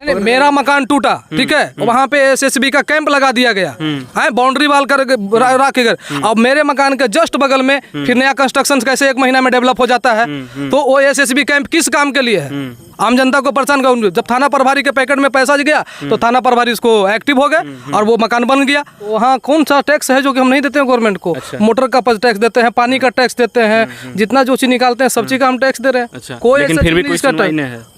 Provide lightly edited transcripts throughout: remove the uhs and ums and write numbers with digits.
मेरा मकान टूटा, ठीक है, वहाँ पे एसएसबी का कैंप लगा दिया गया है, बाउंड्री वाल कर रखे गए। अब मेरे मकान के जस्ट बगल में फिर नया कंस्ट्रक्शन कैसे 1 महीना में डेवलप हो जाता है, तो वो एसएसबी कैंप किस काम के लिए है? आम जनता को परेशान कर। जब थाना प्रभारी के पैकेट में पैसा गया तो थाना प्रभारी इसको एक्टिव हो गए और वो मकान बन गया। वहाँ कौन सा टैक्स है जो कि हम नहीं देते हैं गवर्नमेंट को? मोटर का टैक्स देते हैं, पानी का टैक्स देते हैं, जितना जो चीज निकालते हैं सब चीज का हम टैक्स दे रहे हैं। कोई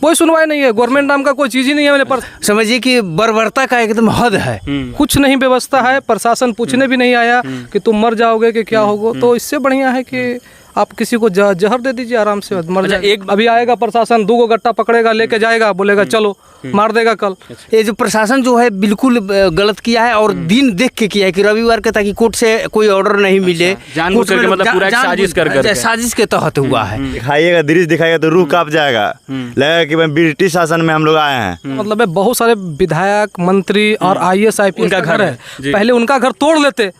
कोई सुनवाई नहीं है, गवर्नमेंट नाम का कोई चीज ही नहीं है मेरे पास। समझिए कि बर्बरता का एकदम हद है, कुछ नहीं व्यवस्था है, प्रशासन पूछने भी नहीं आया कि तुम मर जाओगे कि क्या होगा। तो इससे बढ़िया है कि आप किसी को जहर दे दीजिए, आराम से मर जाए। एक अभी आएगा प्रशासन, 2 गट्टा पकड़ेगा, लेके जाएगा, बोलेगा चलो, मार देगा कल। ये जो प्रशासन जो है बिल्कुल गलत किया है और दिन देख के किया है कि रविवार के ताकि कोर्ट से कोई ऑर्डर नहीं मिले, जानबूझ करके, मतलब पूरा साजिश कर साजिश के तहत हुआ है। दिखाइएगा, दृश्य दिखाइएगा तो रूह कांप जाएगा, लगेगा कि ब्रिटिश शासन में हम लोग आए हैं। मतलब बहुत सारे विधायक, मंत्री और IAS IPS का घर है, पहले उनका घर तोड़ लेते,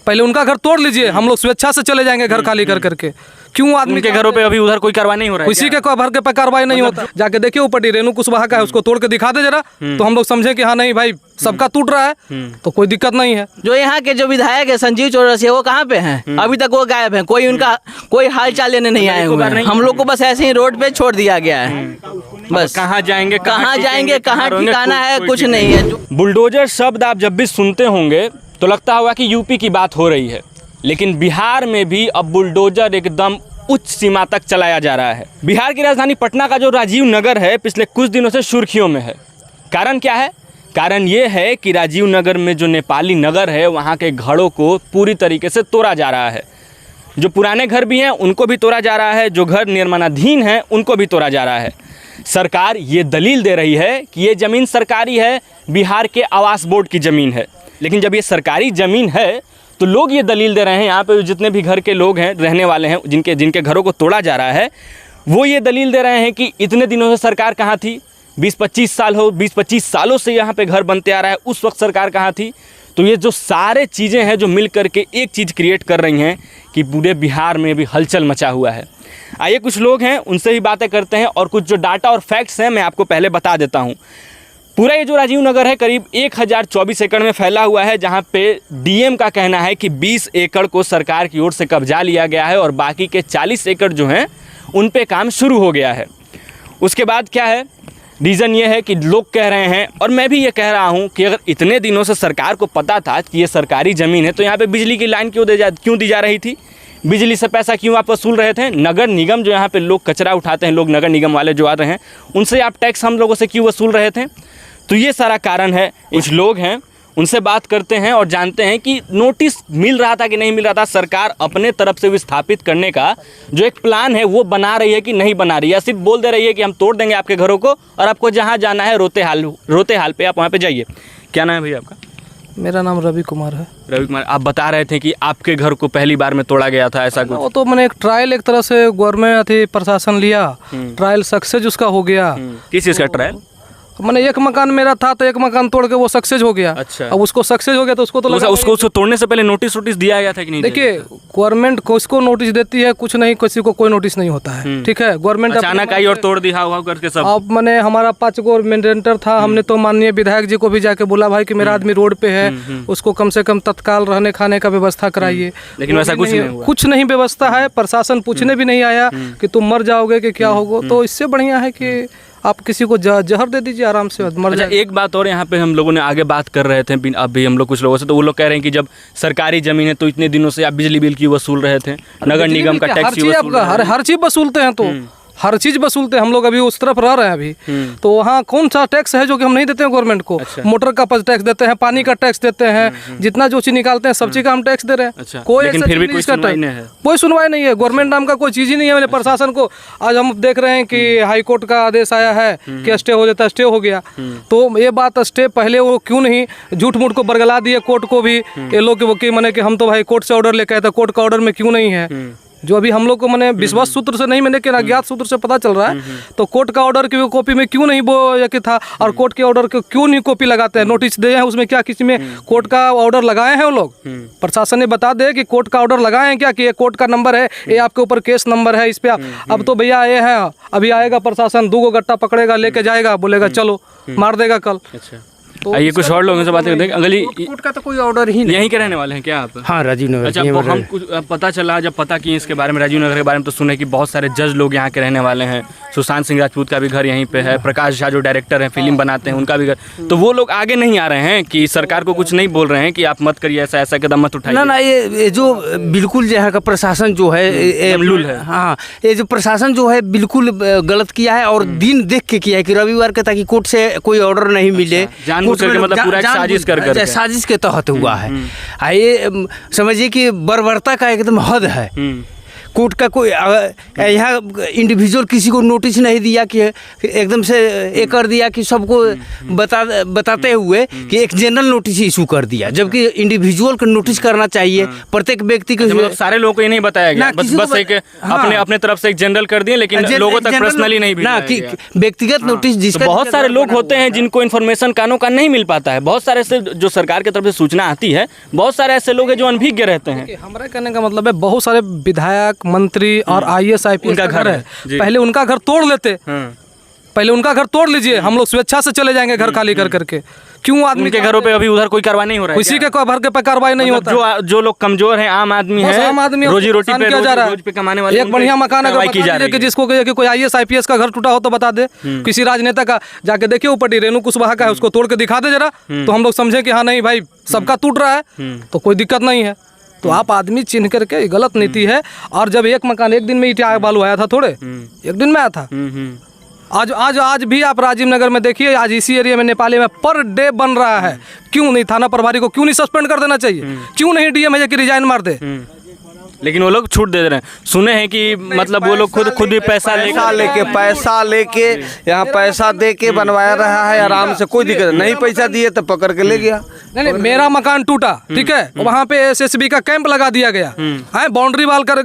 पहले उनका घर तोड़ लीजिए, हम लोग स्वेच्छा से चले जाएंगे घर खाली कर करके। क्यों आदमी के घरों पे अभी उधर कोई कार्रवाई नहीं हो रहा है? किसी के घर के पे कार्रवाई नहीं होता। जाके देखिए ऊपर रेणु कुशवाहा का है, उसको तोड़ के दिखा दे जरा, तो हम लोग समझे कि हाँ नहीं भाई सबका टूट रहा है, तो कोई दिक्कत नहीं है। जो यहाँ के जो विधायक है संजीव चौरसिया, वो कहाँ पे हैं? अभी तक वो गायब हैं, कोई उनका कोई हाल चाल लेने नहीं आए हुए हैं। हम लोग को बस ऐसे ही रोड पे छोड़ दिया गया है। बस कहाँ जाएंगे, कहाँ ठिकाना है, कुछ नहीं है। बुलडोजर शब्द आप जब भी सुनते होंगे तो लगता होगा कि यूपी की बात हो रही है, लेकिन बिहार में भी अब बुलडोजर एकदम उच्च सीमा तक चलाया जा रहा है। बिहार की राजधानी पटना का जो राजीव नगर है पिछले कुछ दिनों से सुर्खियों में है। कारण क्या है? कारण ये है कि राजीव नगर में जो नेपाली नगर है वहाँ के घरों को पूरी तरीके से तोड़ा जा रहा है। जो पुराने घर भी हैं उनको भी तोड़ा जा रहा है, जो घर निर्माणाधीन हैं उनको भी तोड़ा जा रहा है। सरकार ये दलील दे रही है कि ये ज़मीन सरकारी है, बिहार के आवास बोर्ड की ज़मीन है। लेकिन जब ये सरकारी ज़मीन है तो लोग ये दलील दे रहे हैं, यहाँ पे जितने भी घर के लोग हैं, रहने वाले हैं, जिनके घरों को तोड़ा जा रहा है, वो ये दलील दे रहे हैं कि इतने दिनों से सरकार कहाँ थी? 20-25 साल हो, 20-25 सालों से यहाँ पे घर बनते आ रहा है, उस वक्त सरकार कहाँ थी? तो ये जो सारे चीज़ें हैं जो मिल करके एक चीज़ क्रिएट कर रही हैं कि पूरे बिहार में भी हलचल मचा हुआ है। आइए कुछ लोग हैं उनसे ही बातें करते हैं और कुछ जो डाटा और फैक्ट्स हैं मैं आपको पहले बता देता हूँ। पूरा ये जो राजीव नगर है करीब 1024 एकड़ में फैला हुआ है, जहाँ पे डीएम का कहना है कि 20 एकड़ को सरकार की ओर से कब्जा लिया गया है और बाकी के 40 एकड़ जो हैं उन पे काम शुरू हो गया है। उसके बाद क्या है? रीज़न ये है कि लोग कह रहे हैं और मैं भी ये कह रहा हूँ कि अगर इतने दिनों से सरकार को पता था कि ये सरकारी ज़मीन है तो यहाँ पे बिजली की लाइन क्यों दी जा रही थी? बिजली से पैसा क्यों आप वसूल रहे थे? नगर निगम जो यहाँ पे लोग कचरा उठाते हैं, लोग नगर निगम वाले जो आ रहे हैं उनसे आप टैक्स हम लोगों से क्यों वसूल रहे थे? तो ये सारा कारण है। कुछ लोग हैं उनसे बात करते हैं और जानते हैं कि नोटिस मिल रहा था कि नहीं मिल रहा था। सरकार अपने तरफ से विस्थापित करने का जो एक प्लान है वो बना रही है कि नहीं बना रही है? सिर्फ बोल दे रही है कि हम तोड़ देंगे आपके घरों को और आपको जहाँ जाना है रोते हाल पे आप वहाँ पे जाइए। क्या नाम है भैया आपका? मेरा नाम रवि कुमार है। रवि कुमार, आप बता रहे थे कि आपके घर को पहली बार में तोड़ा गया था, ऐसा कुछ? वो तो मैंने एक ट्रायल एक तरह से गवर्नमेंट प्रशासन लिया, ट्रायल सक्सेस उसका हो गया। किस चीज़ का ट्रायल? मैंने एक मकान मेरा था तो एक मकान तोड़ के वो सक्सेस हो गया। अच्छा। अब उसको सक्सेस हो गया तो उसको तो उसको तोड़ने से पहले नोटिस दिया गया था कि नहीं? देखिए गवर्नमेंट किसको नोटिस देती है, कुछ नहीं, किसी को कोई नोटिस नहीं होता है, ठीक है। गवर्नमेंट अचानक आई और तोड़ दिया हुआ करके सब। अब मैंने हमारा 5 गो मेंटेनेंटर था, हमने तो माननीय विधायक जी को भी जाके बोला भाई कि मेरा आदमी रोड पे है, उसको कम से कम तत्काल रहने खाने का व्यवस्था कराइए। लेकिन वैसा कुछ नहीं हुआ। कुछ नहीं व्यवस्था है, प्रशासन पूछने भी नहीं आया कि तुम मर जाओगे कि क्या होगा। तो इससे बढ़िया है कि आप किसी को जहर दे दीजिए, आराम से मर जाए। एक बात और, यहाँ पे हम लोगों ने आगे बात कर रहे थे अभी हम लोग कुछ लोगों से, तो वो लोग कह रहे हैं कि जब सरकारी जमीन है तो इतने दिनों से आप बिजली बिल क्यों वसूल रहे थे? नगर निगम का टैक्स हर चीज वसूलते हैं, तो हर चीज वसूलते हैं। हम लोग अभी उस तरफ रह रहे हैं अभी, तो वहाँ कौन सा टैक्स है जो कि हम नहीं देते हैं गवर्नमेंट को? मोटर का टैक्स देते हैं, पानी का टैक्स देते हैं, जितना जो चीज निकालते हैं सब चीज का हम टैक्स दे रहे हैं। कोई सुनवाई नहीं है, गवर्नमेंट नाम का कोई चीज ही नहीं है मेरे प्रशासन को। आज हम देख रहे हैं कि हाई कोर्ट का आदेश आया है कि स्टे हो जाता है, स्टे हो गया। तो ये बात स्टे पहले वो क्यों नहीं झूठ मूठ को बरगला दिए कोर्ट को भी, ये लोग के वकील माने कि हम तो भाई कोर्ट से ऑर्डर लेके आए थे, कोर्ट का ऑर्डर में क्यों नहीं है? जो अभी हम लोग को मैंने विश्वास सूत्र से नहीं, मैंने लेकिन अज्ञात सूत्र से पता चल रहा है, तो कोर्ट का ऑर्डर की कॉपी में क्यों नहीं वो ये कि था, और कोर्ट के ऑर्डर को क्यों नहीं कॉपी लगाते हैं, नोटिस दिए हैं उसमें क्या किसी में कोर्ट का ऑर्डर लगाए हैं वो लोग? प्रशासन ने बता दे कि कोर्ट का ऑर्डर लगाए हैं क्या, कि ये कोर्ट का नंबर है, ये आपके ऊपर केस नंबर है, इस पे अब तो भैया ये है, अभी आएगा प्रशासन, 2 गट्टा पकड़ेगा, लेके जाएगा, बोलेगा चलो मार देगा कल। अच्छा, तो आइए कुछ और लोगों से बातें करते हैं। अंकल जी, कोर्ट का तो कोई ऑर्डर ही नहीं। यहीं के रहने वाले हैं क्या आप? हाँ, राजीव नगर। अच्छा, हम कुछ पता चला, जब पता किए इसके बारे में, राजीव नगर के बारे में, तो सुने कि बहुत सारे जज लोग यहाँ के रहने वाले हैं। सुशांत सिंह राजपूत का भी घर यहीं पे है, प्रकाश झा जो डायरेक्टर हैं, फिल्म बनाते हैं, उनका भी घर। तो वो लोग आगे नहीं आ रहे हैं कि सरकार को कुछ नहीं बोल रहे हैं कि आप मत करिए, ऐसा ऐसा कदम मत उठाइए? ना, ये जो बिल्कुल यहाँ का प्रशासन जो है ममलूल है। हाँ, ये जो प्रशासन जो है बिल्कुल गलत किया है, और दिन देख के किया है कि रविवार के, ताकि कोर्ट से कोई ऑर्डर नहीं मिले। जानबूझ करके, मतलब पूरा साजिश कर साजिश के तहत हुआ है। ये समझिए कि बर्बरता का एकदम हद है। कोर्ट का कोई यहाँ इंडिविजुअल किसी को नोटिस नहीं दिया कि एकदम से ये कर दिया कि सबको बताते हुए कि एक जनरल नोटिस इशू कर दिया, जबकि इंडिविजुअल को नोटिस करना चाहिए, प्रत्येक व्यक्ति को। मतलब सारे लोगों को ये नहीं बताया गया, बस एक अपने तरफ से एक जनरल कर दिए, लेकिन लोगों तक पर्सनली नहीं भेजा गया। व्यक्तिगत नोटिस जिसका बहुत सारे लोग होते हैं जिनको इन्फॉर्मेशन कानों का नहीं मिल पाता है। बहुत सारे ऐसे जो सरकार की तरफ से सूचना आती है, बहुत सारे ऐसे लोग हैं जो अनभिज्ञ रहते हैं। हमारे कहने का मतलब है, बहुत सारे विधायक, मंत्री और IAS IPS उनका घर है, पहले उनका घर तोड़ लेते, पहले उनका घर तोड़ लीजिए, हम लोग स्वेच्छा से चले जाएंगे घर खाली कर करके। क्यों आदमी के घरों पे अभी उधर कोई कार्रवाई नहीं हो रहा है? किसी के घर के पे कार्रवाई नहीं होता। जो लोग कमजोर हैं, आम आदमी है, आम आदमी रोजी रोटी पे किया जा रहा है, रोज पे कमाने वाले, एक बढ़िया मकान अगर बता दीजिए कि जिसको कि कोई IAS IPS का घर टूटा हो तो बता दे, किसी राजनेता का जाके देखिए, ऊपर रेणु कुशवाहा का है, उसको तोड़ के दिखा दे जरा, तो हम लोग समझे कि हाँ नहीं भाई सबका टूट रहा है, तो कोई दिक्कत नहीं है। तो आप आदमी चिन्ह करके, गलत नीति है। और जब एक मकान एक दिन में ईंटें बालू आया था, थोड़े एक दिन में आया था। आज भी आप राजीव नगर में देखिए, आज इसी एरिया में नेपाली में पर डे बन रहा है। क्यों नहीं थाना प्रभारी को क्यों नहीं सस्पेंड कर देना चाहिए? क्यों नहीं DM है कि रिजाइन मार दे? लेकिन वो लोग छूट दे रहे हैं। सुने हैं कि मतलब वो लोग खुद ही पैसा लेके यहाँ पैसा दे के बनवाया रहा है आराम से, कोई दिक्कत नहीं। पैसा दिए तो पकड़ के ले गया। नहीं, मेरा मकान टूटा, ठीक है, वहाँ पे SSB का कैंप लगा दिया गया है, बाउंड्री वाल कर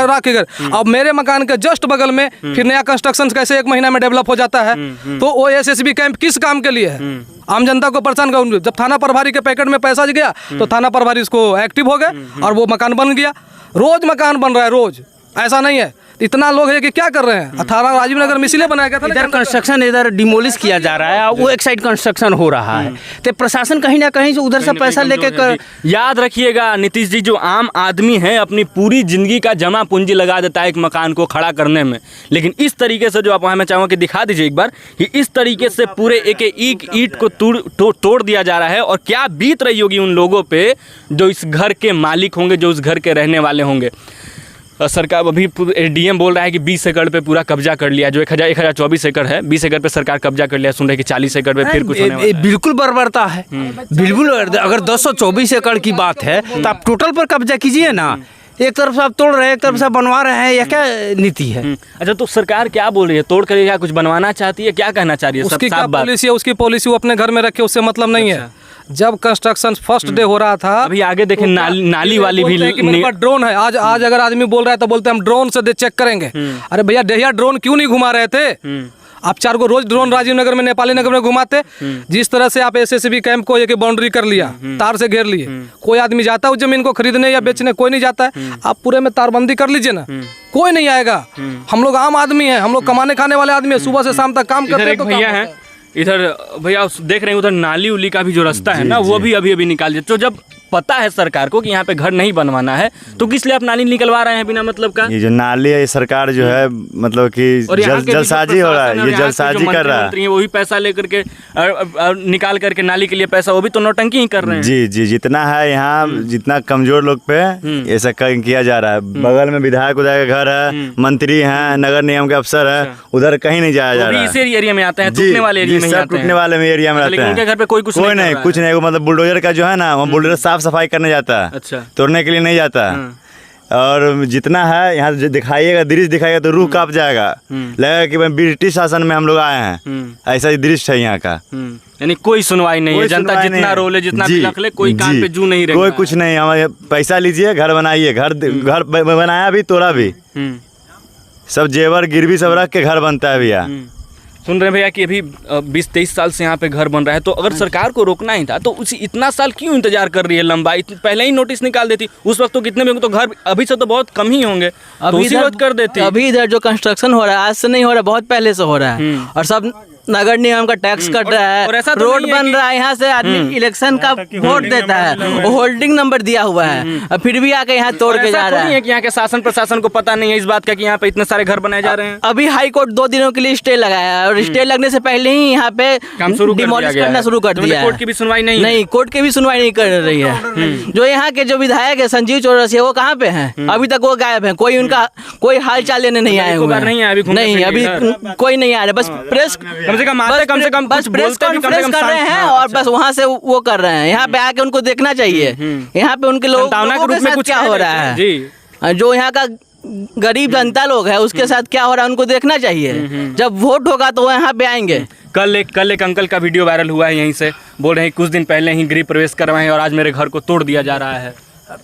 रखे गए। अब मेरे मकान के जस्ट बगल में फिर नया कंस्ट्रक्शन कैसे 1 महीना में डेवलप हो जाता है, तो वो SSB कैंप किस काम के लिए है? आम जनता को परेशान कर। जब थाना प्रभारी के पैकेट में पैसा गया तो थाना प्रभारी इसको एक्टिव हो गए और वो मकान बन गया। रोज मकान बन रहा है, रोज, ऐसा नहीं है। इतना लोग है कि क्या कर रहे हैं? 18 राजीव नगर में इसीलिए बनाया गया था। इधर कंस्ट्रक्शन इधर डिमोलिश किया जा रहा है, वो एक साइड कंस्ट्रक्शन हो रहा है, तो प्रशासन कहीं ना कहीं से उधर से पैसा लेके याद रखिएगा नीतीश जी, जो आम आदमी है अपनी पूरी जिंदगी का जमा पूंजी लगा देता है एक मकान को खड़ा करने में, लेकिन इस तरीके से जो आप मैं चाहूँगा कि दिखा दीजिए एक बार कि इस तरीके से पूरे एक ईंट को तोड़ दिया जा रहा है। और क्या बीत रही होगी उन लोगों पे जो इस घर के मालिक होंगे, जो उस घर के रहने वाले होंगे। सरकार अभी DM बोल रहा है कि 20 एकड़ पे पूरा कब्जा कर लिया, जो 1024 एकड़ है, 20 एकड़ पे सरकार कब्जा कर लिया। सुन रहे कि 40 एकड़ पे फिर कुछ होने वाला है। बिल्कुल बर्बरता है, बिल्कुल। अगर 224 एकड़ की बात है तो आप टोटल पर कब्जा कीजिए ना। एक तरफ से आप तोड़ रहे हैं, एक तरफ से बनवा रहे हैं, यह क्या नीति है? अच्छा, तो सरकार क्या बोल रही है? तोड़ कर क्या कुछ बनवाना चाहती है? क्या कहना चाह रही है? उसकी क्या पॉलिसी है? उसकी पॉलिसी वो अपने घर में रखे, उससे मतलब नहीं है। जब कंस्ट्रक्शन फर्स्ट डे हो रहा था, अभी आगे देखें नाली वाली भी ड्रोन है। आज अगर आदमी बोल रहा है तो बोलते हैं हम ड्रोन से चेक करेंगे। अरे भैया, डेहिया ड्रोन क्यों नहीं घुमा रहे थे? आप 4 को रोज ड्रोन राजीव नगर में, नेपाली नगर में घुमाते। जिस तरह से आप SSB कैंप को एक बाउंड्री कर लिया, तार से घेर लिए, कोई आदमी जाता है उस जमीन को खरीदने या बेचने? कोई नहीं जाता है। आप पूरे में तारबंदी कर लीजिए ना, कोई नहीं आएगा। हम लोग आम आदमी हैं, हम लोग कमाने खाने वाले आदमी है, सुबह से शाम तक काम करते हैं। तो भैया है इधर, भैया देख रहे हैं उधर नाली उली का भी जो रास्ता है ना, वो भी अभी निकाल दिया। तो जब पता है सरकार को कि यहाँ पे घर नहीं बनवाना है, तो किस लिए आप नाली निकलवा रहे हैं बिना मतलब का? ये जो नाली है, सरकार जो है मतलब कि जलसाजी हो रहा है, ये जलसाजी कर रहा है। वही पैसा लेकर के निकाल करके नाली के लिए पैसा, वो भी तो नौटंकी ही कर रहे हैं। जी, जितना है यहाँ, जितना कमजोर लोग पे ऐसा किया जा रहा है। बगल में विधायक उधर का घर है, मंत्री हैं, नगर निगम के अफसर है, उधर कहीं नहीं जाया जा रहा है। इस एरिया में आते हैं, टूटने वाले एरिया में सब टूटने वाले एरिया में रहते हैं। उनके घर पे कोई कुछ नहीं, मतलब बुलडोजर का जो है ना, वो बुलडोजर साफ सफाई करने जाता है, अच्छा, तोड़ने के लिए नहीं जाता है। और जितना है यहाँ जो दिखाइएगा, दृश्य दिखाइएगा तो रूह कांप जाएगा, लगेगा कि भाई ब्रिटिश शासन में हम लोग आए हैं। ऐसा ही दृश्य है यहाँ का। यानी कोई सुनवाई नहीं है, जनता जितना रोले जितना भी रख ले, कोई कान पे जू नहीं रख, कोई कुछ नहीं। हमारे पैसा लीजिए, घर बनाइए, घर बनाया भी, तोड़ा भी, सब जेवर गिरवी सब रख के घर बनता है भैया। सुन रहे हैं भैया कि अभी 20-23 साल से यहाँ पे घर बन रहा है, तो अगर सरकार को रोकना ही था तो उसी इतना साल क्यों इंतजार कर रही है लंबा? पहले ही नोटिस निकाल देती, उस वक्त तो कितने भी होंगे, तो घर अभी से तो बहुत कम ही होंगे, तो उसी वक्त कर देती। अभी इधर जो कंस्ट्रक्शन हो रहा है आज से नहीं हो रहा है, बहुत पहले से हो रहा है, और सब नगर निगम का टैक्स कट रहा है, रोड बन रहा है, यहाँ से आदमी इलेक्शन का वोट देता है, होल्डिंग नंबर दिया हुआ है, और फिर भी आके यहाँ तोड़ के जा रहा है। कि यहाँ के शासन प्रशासन को पता नहीं है इस बात का कि यहाँ पे इतने सारे घर बनाए जा रहे हैं। अभी हाई कोर्ट 2 दिनों के लिए स्टे लगाया है, और स्टे लगने से पहले ही यहाँ पे काम शुरू डिमोलिश करना शुरू कर दिया है। कोर्ट की भी सुनवाई नहीं, कोर्ट की भी सुनवाई नहीं कर रही है। जो यहाँ के जो विधायक है संजीव चौरसिया, वो कहाँ पे हैं? अभी तक वो गायब है, कोई उनका कोई हाल चाल लेने नहीं आए हुए हैं। नहीं, अभी कोई नहीं आ रहा, बस प्रेस कम से कम बस प्रेस कॉन्फ्रेंस कर रहे हैं, और बस वहाँ से वो कर रहे हैं। यहाँ पे आके उनको देखना चाहिए, यहाँ पे उनके लोगों के साथ क्या हो रहा है जी, जो यहाँ का गरीब जनता लोग है उसके साथ क्या हो रहा है उनको देखना चाहिए। जब वोट होगा तो वो यहाँ पे आएंगे। कल एक अंकल का वीडियो वायरल हुआ है, यहीं से बोल रहे हैं कुछ दिन पहले ही गृह प्रवेश करवाए हैं और आज मेरे घर को तोड़ दिया जा रहा है।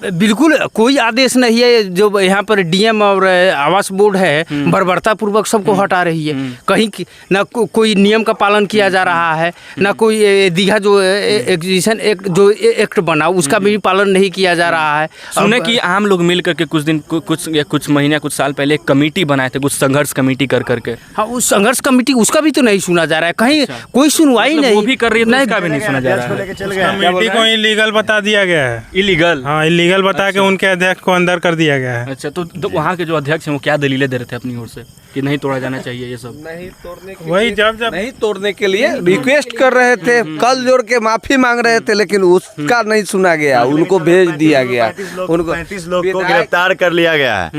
बिल्कुल कोई आदेश नहीं है। जो यहाँ पर डीएम और आवास बोर्ड है बर्बरता पूर्वक सबको हटा रही है। कहीं ना कोई नियम का पालन किया जा रहा है, ना कोई दीघा जो एक्विजिशन एक्ट जो एक्ट बना उसका भी पालन नहीं किया जा रहा है। सुने कि आम लोग मिल करके कुछ महीने कुछ साल पहले एक कमेटी बनाए थे, कुछ संघर्ष कमेटी कर करके। हाँ, उस संघर्ष कमेटी उसका भी तो नहीं सुना जा रहा है, कहीं कोई सुनवाई नहीं। वो भी कर रही है, उसका भी नहीं सुना जा रहा है। कमेटी को इलीगल बता दिया गया है। इलीगल? हाँ, इलीगल बता के उनके अध्यक्ष को अंदर कर दिया गया है। अच्छा, तो वहाँ के जो अध्यक्ष हैं वो क्या दलीलें दे रहे थे अपनी ओर से कि नहीं तोड़ा जाना चाहिए ये सब? नहीं तोड़ने के वही जब नहीं तोड़ने के लिए रिक्वेस्ट कर रहे थे, कल जोड़ के माफी मांग रहे थे, लेकिन उसका नहीं सुना गया, उनको भेज दिया गया। उनको 35 लोग को गिरफ्तार कर लिया गया है।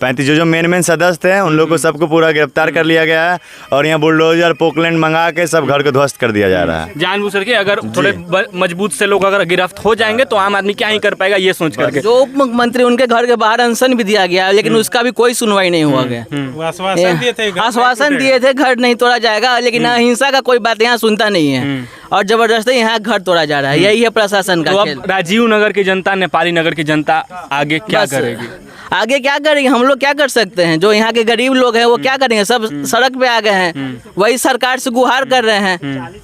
35 जो मेन सदस्य थे उन लोग को सबको पूरा गिरफ्तार कर लिया गया है, और यहाँ बुलडोजर पोकलैंड मंगा के सब घर को ध्वस्त कर दिया जा रहा है। जानबूझ के अगर थोड़े मजबूत से लोग अगर गिरफ्तार हो जाएंगे तो आम आदमी क्या ही कर पाएगा ये सोच करके। जो उप मुख्यमंत्री उनके घर के बाहर अनशन भी दिया गया, लेकिन उसका भी कोई सुनवाई नहीं हुआ गया। आश्वासन दिए थे घर नहीं तोड़ा जाएगा, लेकिन अहिंसा का कोई बात यहाँ सुनता नहीं है, और जबरदस्ती यहाँ घर तोड़ा जा रहा है। यही है प्रशासन का खेल। राजीव नगर की जनता, नेपाली नगर की जनता आगे क्या करेगी? आगे क्या करेंगे? हम लोग क्या कर सकते हैं? जो यहाँ के गरीब लोग हैं वो क्या करेंगे? सब सड़क पे आ गए हैं, वही सरकार से गुहार कर रहे हैं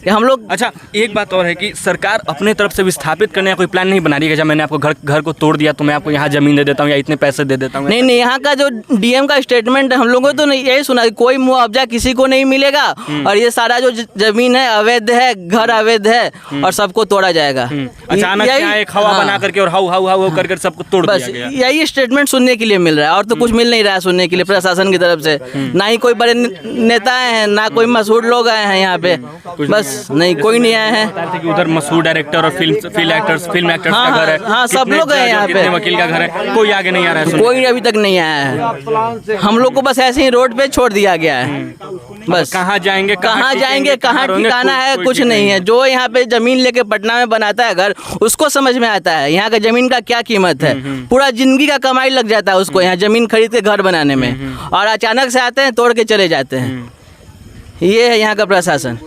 कि हम लोग। अच्छा, एक बात और है कि सरकार अपने तरफ से विस्थापित करने का कोई प्लान नहीं बना रही है। जब मैंने आपको घर को तोड़ दिया तो मैं आपको यहाँ जमीन दे देता हूँ या इतने पैसे दे देता हूँ। नहीं, यहाँ का जो डीएम का स्टेटमेंट है हम लोगों को तो नहीं यही सुना, कोई मुआवजा किसी को नहीं मिलेगा, और ये सारा जो जमीन है अवैध है, घर अवैध है, और सबको तोड़ा जाएगा। अचानक एक हवा बना करके और हाउ कर सबको तोड़ दिया गया। यही स्टेटमेंट सुनने के लिए मिल रहा है, और तो कुछ मिल नहीं रहा है सुनने के लिए प्रशासन की तरफ से। ना ही कोई बड़े नेता आए हैं, ना कोई मशहूर लोग आए हैं यहाँ पे, बस नहीं, कोई नहीं आए हैं। उधर मशहूर डायरेक्टर और फिल्म एक्टर्स का घर है। हाँ, सब लोग हैं यहाँ पे। वकील का घर है, कोई आगे नहीं आ रहा है। कोई अभी तक नहीं आया है। हम लोग को बस ऐसे ही रोड पे छोड़ दिया गया है। बस कहाँ जाएंगे, कहाँ ठिकाना है, कुछ नहीं है। जो यहाँ पे जमीन लेके पटना में बनाता है घर, उसको समझ में आता है यहाँ का जमीन का क्या कीमत है। पूरा जिंदगी का कमाई लग जाता है उसको यहाँ जमीन खरीद के घर बनाने में, और अचानक से आते हैं तोड़ के चले जाते हैं। ये है यहाँ का प्रशासन।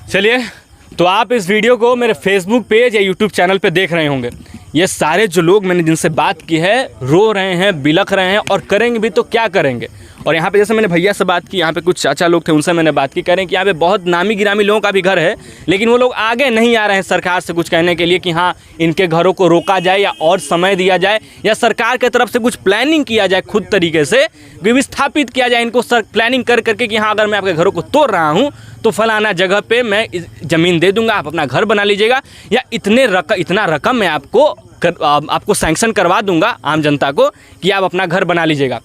चलिए, तो आप इस वीडियो को मेरे फेसबुक पेज या यूट्यूब चैनल पे देख रहे होंगे। ये सारे जो लोग मैंने जिनसे बात की है रो रहे हैं, बिलख रहे हैं, और करेंगे भी तो क्या करेंगे। और यहाँ पे जैसे मैंने भैया से बात की, यहाँ पे कुछ चाचा लोग थे उनसे मैंने बात की, कह रहे हैं कि यहाँ पे बहुत नामी गिरामी लोगों का भी घर है, लेकिन वो लोग आगे नहीं आ रहे हैं सरकार से कुछ कहने के लिए कि हाँ इनके घरों को रोका जाए या और समय दिया जाए, या सरकार की तरफ से कुछ प्लानिंग किया जाए, खुद तरीके से विस्थापित किया जाए इनको प्लानिंग कर करके कि हाँ अगर मैं आपके घरों को तोड़ रहा हूँ तो फलाना जगह पे मैं ज़मीन दे दूंगा, आप अपना घर बना लीजिएगा, या इतना रकम मैं आपको सैंक्शन करवा दूंगा आम जनता को कि आप अपना घर बना लीजिएगा।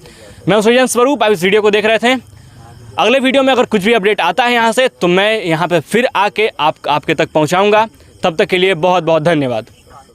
मैं सृजन स्वरूप, आप इस वीडियो को देख रहे थे। अगले वीडियो में अगर कुछ भी अपडेट आता है यहाँ से तो मैं यहाँ पे फिर आके आपके तक पहुँचाऊँगा। तब तक के लिए बहुत बहुत धन्यवाद।